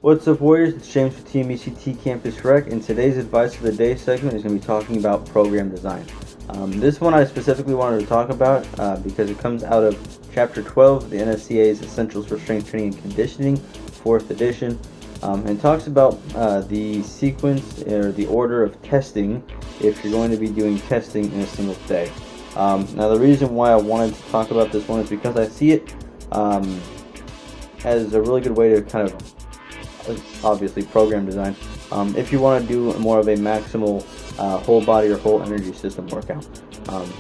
What's up, Warriors? It's James with TMECT Campus Rec, and today's advice for the day segment is going to be talking about program design. This one I specifically wanted to talk about because it comes out of Chapter 12, the NSCA's Essentials for Strength Training and Conditioning, 4th edition, and talks about the sequence or the order of testing if you're going to be doing testing in a single day. Now, the reason why I wanted to talk about this one is because I see it as a really good way to kind of obviously program design if you want to do more of a maximal whole body or whole energy system workout.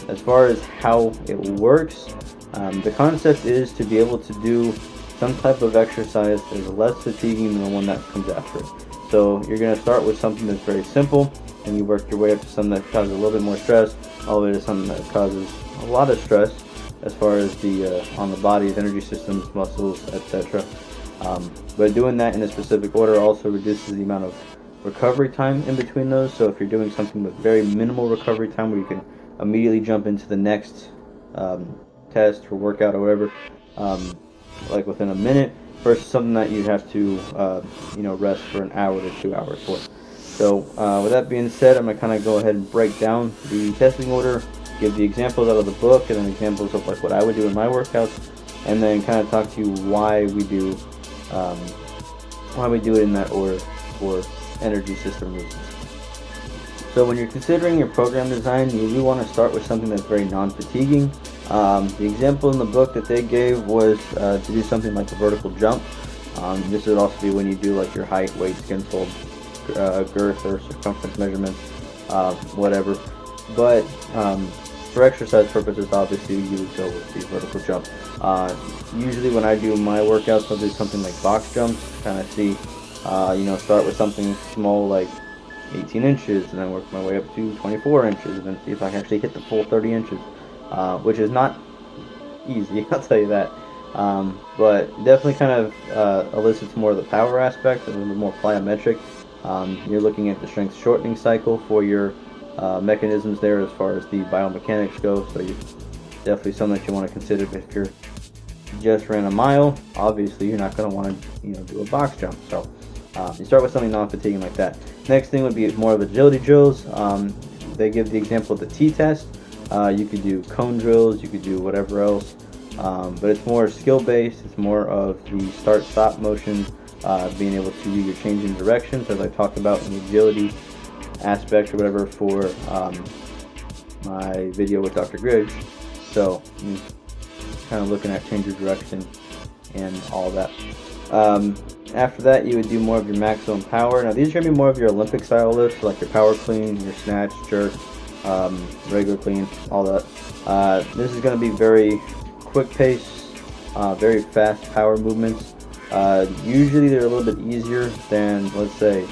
As far as how it works, the concept is to be able to do some type of exercise that is less fatiguing than the one that comes after it. So you're going to start with something that's very simple, and you work your way up to something that causes a little bit more stress, all the way to something that causes a lot of stress as far as the on the body's energy systems, muscles, etc. But doing that in a specific order also reduces the amount of recovery time in between those. So if you're doing something with very minimal recovery time where you can immediately jump into the next test or workout or whatever, like within a minute, versus something that you have to rest for an hour to 2 hours for. So with that being said, I'm going to kind of go ahead and break down the testing order, give the examples out of the book, and then examples of like what I would do in my workouts, and then kind of talk to you why we do it in that order for energy system reasons. So when you're considering your program design, you do want to start with something that's very non-fatiguing. The example in the book that they gave was to do something like a vertical jump. This would also be when you do like your height, weight, skin fold, girth or circumference measurements, whatever. But for exercise purposes, obviously you would go with the vertical jump. Usually when I do my workouts, I'll do something like box jumps, kind of see, start with something small like 18 inches and then work my way up to 24 inches and then see if I can actually hit the full 30 inches, which is not easy, I'll tell you that. But definitely kind of elicits more of the power aspect, a little bit more plyometric. You're looking at the strength shortening cycle for your mechanisms there as far as the biomechanics go, so you definitely something that you want to consider. If you're just ran a mile, obviously you're not going to want to do a box jump, so you start with something non-fatiguing like that. Next thing would be more of agility drills. They give the example of the T-test. You could do cone drills, you could do whatever else, but it's more skill based. It's more of the start-stop motion, being able to do your change in directions, as I talked about in the agility aspect or whatever for my video with Dr. Griggs. So kind of looking at change of direction and all that. After that, you would do more of your maximum power. Now these are going to be more of your Olympic style lifts, like your power clean, your snatch, jerk, regular clean, all that. This is going to be very quick pace, very fast power movements. Usually they're a little bit easier than, let's say,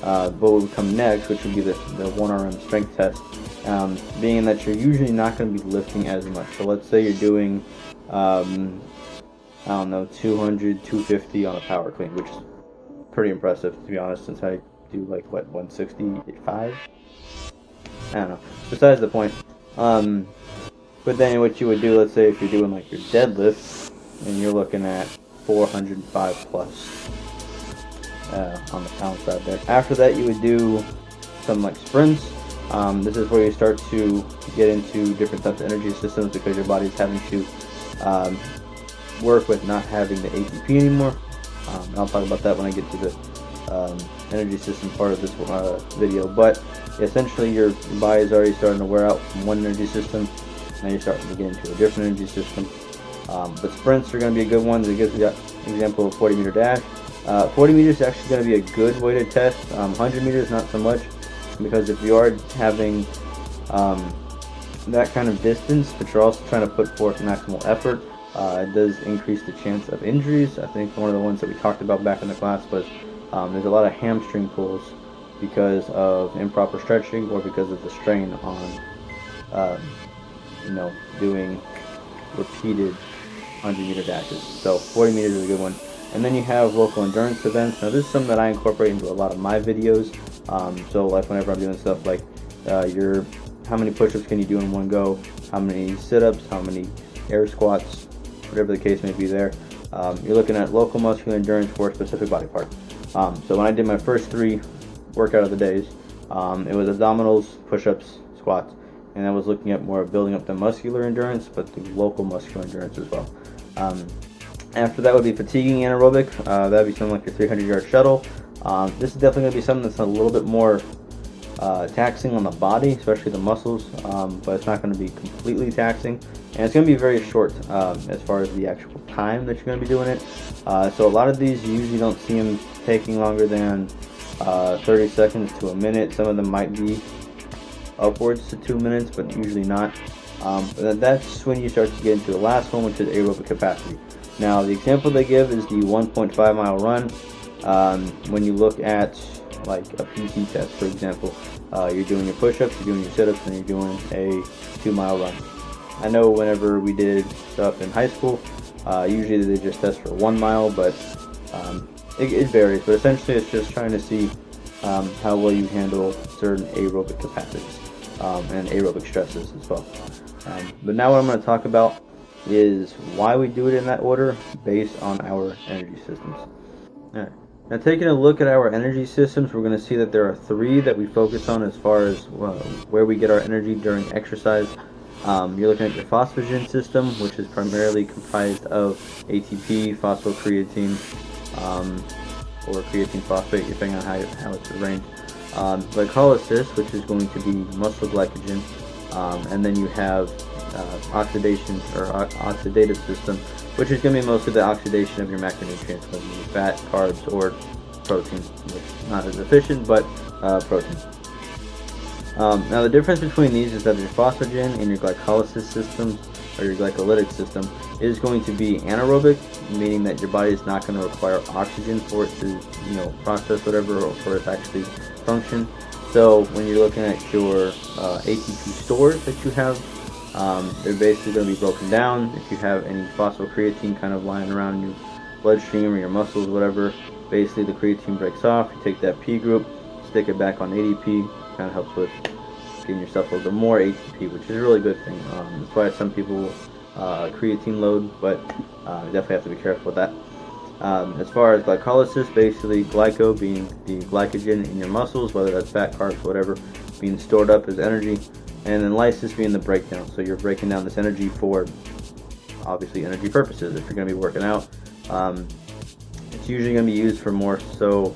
what would come next, which would be the 1RM strength test, being that you're usually not going to be lifting as much. So let's say you're doing, 200, 250 on a power clean, which is pretty impressive, to be honest, since I do like, 165? I don't know. Besides the point. But then what you would do, let's say if you're doing like your deadlift, and you're looking at 405 plus. On the pound side there. After that, you would do some like sprints. This is where you start to get into different types of energy systems because your body's having to work with not having the ATP anymore. And I'll talk about that when I get to the energy system part of this video. But essentially, your body is already starting to wear out from one energy system. Now you're starting to get into a different energy system. But sprints are going to be a good one. It gives you an example of 40-meter dash. 40 meters is actually going to be a good way to test. 100 meters, not so much, because if you are having that kind of distance, but you're also trying to put forth maximal effort, it does increase the chance of injuries. I think one of the ones that we talked about back in the class was there's a lot of hamstring pulls because of improper stretching or because of the strain on, doing repeated 100-meter dashes. So 40 meters is a good one. And then you have local endurance events. Now this is something that I incorporate into a lot of my videos. So like whenever I'm doing stuff like how many push-ups can you do in one go, how many sit-ups, how many air squats, whatever the case may be there. You're looking at local muscular endurance for a specific body part. So when I did my first 3 workout of the days, it was abdominals, push-ups, squats, and I was looking at more of building up the muscular endurance, but the local muscular endurance as well. After that would be fatiguing anaerobic. That would be something like your 300-yard shuttle. This is definitely going to be something that's a little bit more taxing on the body, especially the muscles, but it's not going to be completely taxing, and it's going to be very short as far as the actual time that you're going to be doing it. So a lot of these, you usually don't see them taking longer than 30 seconds to a minute. Some of them might be upwards to 2 minutes, but usually not. But that's when you start to get into the last one, which is aerobic capacity. Now, the example they give is the 1.5 mile run. When you look at like a PT test, for example, you're doing your push-ups, you're doing your sit-ups, and you're doing a 2 mile run. I know whenever we did stuff in high school, usually they just test for 1 mile, but it varies. But essentially, it's just trying to see how well you handle certain aerobic capacities and aerobic stresses as well. But now what I'm going to talk about is why we do it in that order based on our energy systems. Alright. Now, taking a look at our energy systems, we're going to see that there are 3 that we focus on as far as where we get our energy during exercise. You're looking at your phosphagen system, which is primarily comprised of ATP, phosphocreatine, or creatine phosphate, depending on how it's arranged. Glycolysis, which is going to be muscle glycogen, and then you have oxidation or oxidative system, which is going to be mostly the oxidation of your macronutrients, whether it be fat, carbs, or protein, which is not as efficient, but protein. Now the difference between these is that your phosphagen and your glycolysis system, or your glycolytic system, is going to be anaerobic, meaning that your body is not going to require oxygen for it to, process whatever, or for it to actually function. So when you're looking at your ATP stores that you have, they're basically going to be broken down. If you have any phosphocreatine kind of lying around in your bloodstream or your muscles, whatever, basically the creatine breaks off. You take that P group, stick it back on ADP. Kind of helps with getting yourself a little bit more ATP, which is a really good thing. That's why some people creatine load, but you definitely have to be careful with that. As far as glycolysis, basically glyco being the glycogen in your muscles, whether that's fat, carbs, whatever, being stored up as energy, and then lysis being the breakdown. So you're breaking down this energy for obviously energy purposes. If you're going to be working out, it's usually going to be used for more so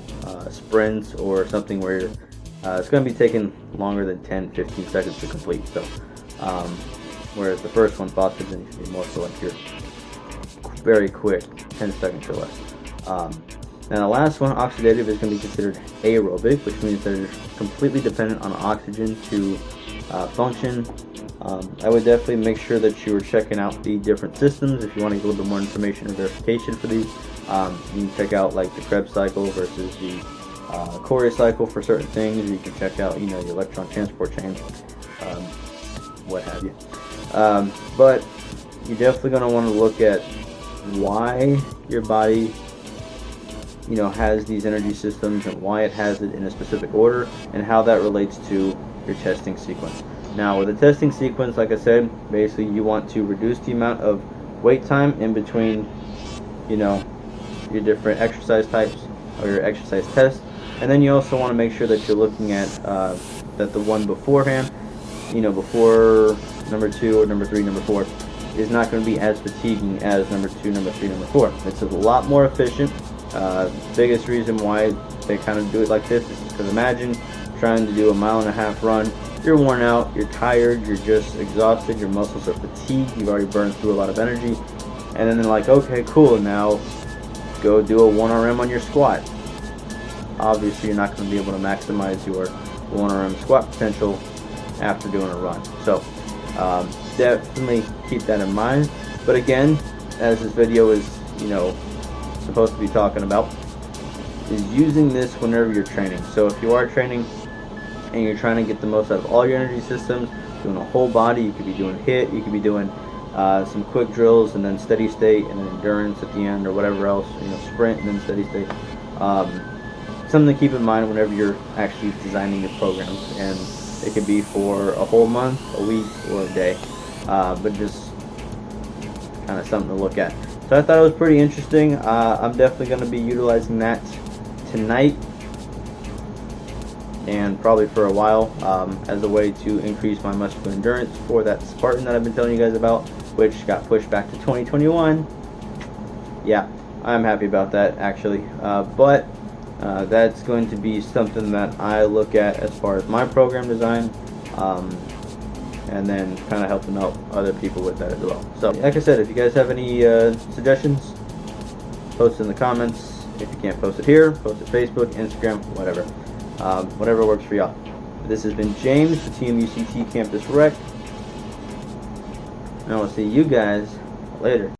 sprints or something where it's going to be taking longer than 10-15 seconds to complete. So whereas the first one, phosphagen, should be more so like your very quick, 10 seconds or less. Now the last one, oxidative, is going to be considered aerobic, which means that it's completely dependent on oxygen to function. I would definitely make sure that you are checking out the different systems. If you want to get a little bit more information or verification for these, you can check out like the Krebs cycle versus the Corey cycle for certain things. You can check out, your electron transport chain, what have you. But you're definitely going to want to look at why your body, has these energy systems and why it has it in a specific order and how that relates to your testing sequence. Now, with the testing sequence, like I said, basically you want to reduce the amount of wait time in between, your different exercise types or your exercise tests. And then you also want to make sure that you're looking at that the one beforehand, before number 2 or number 3, number 4, is not going to be as fatiguing as number 2, number 3, number 4. It's a lot more efficient. Biggest reason why they kind of do it like this is because imagine trying to do a 1.5 mile run. You're worn out, you're tired, you're just exhausted, your muscles are fatigued, you've already burned through a lot of energy, and then they're like, okay, cool, now go do a 1RM on your squat. Obviously, you're not going to be able to maximize your 1RM squat potential after doing a run. So definitely keep that in mind. But again, as this video is, supposed to be talking about, is using this whenever you're training. So if you are training and you're trying to get the most out of all your energy systems, doing a whole body, you could be doing HIIT, you could be doing some quick drills and then steady state and then endurance at the end or whatever else, sprint and then steady state. Something to keep in mind whenever you're actually designing your programs, and it could be for a whole month, a week, or a day, but just kind of something to look at. So I thought it was pretty interesting. I'm definitely going to be utilizing that tonight and probably for a while, as a way to increase my muscular endurance for that Spartan that I've been telling you guys about, which got pushed back to 2021. Yeah, I'm happy about that actually, but that's going to be something that I look at as far as my program design, and then kind of helping out other people with that as well. So like I said, if you guys have any suggestions, post in the comments. If you can't post it here, post it Facebook, Instagram, whatever. Whatever works for y'all. This has been James for TMUCT Campus Rec, and I will see you guys later.